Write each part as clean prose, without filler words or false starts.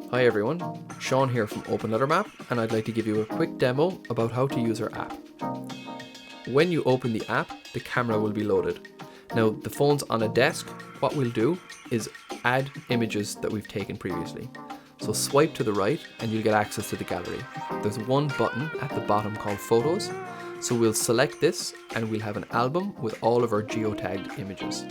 Hi everyone, Sean here from OpenLitterMap, and I'd like to give you a quick demo about how to use our app. When you open the app, the camera will be loaded. Now the phone's on a desk. What we'll do is add images that we've taken previously. So swipe to the right and you'll get access to the gallery. There's one button at the bottom called Photos. So we'll select this and we'll have an album with all of our geotagged images.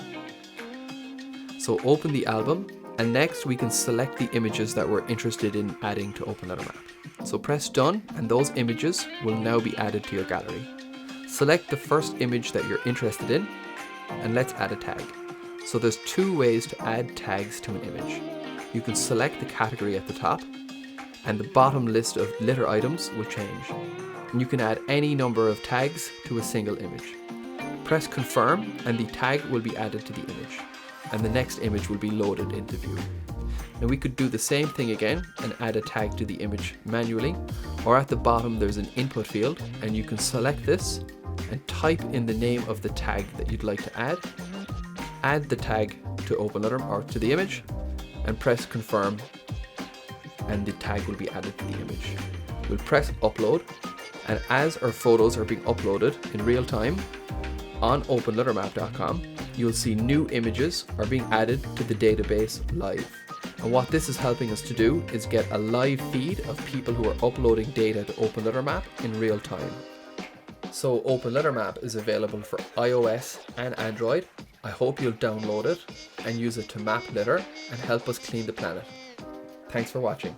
So open the album, and next we can select the images that we're interested in adding to OpenLitterMap. So press done and those images will now be added to your gallery. Select the first image that you're interested in and let's add a tag. So there's two ways to add tags to an image. You can select the category at the top and the bottom list of litter items will change. And you can add any number of tags to a single image. Press confirm and the tag will be added to the image, and the next image will be loaded into view. Now we could do the same thing again and add a tag to the image manually, or at the bottom there's an input field and you can select this and type in the name of the tag that you'd like to add the tag to OpenLitterMap or to the image, and press confirm and the tag will be added to the image. We'll press upload, and as our photos are being uploaded in real time on openlittermap.com, you'll see new images are being added to the database live. And what this is helping us to do is get a live feed of people who are uploading data to OpenLitterMap in real time. So OpenLitterMap is available for iOS and Android. I hope you'll download it and use it to map litter and help us clean the planet. Thanks for watching.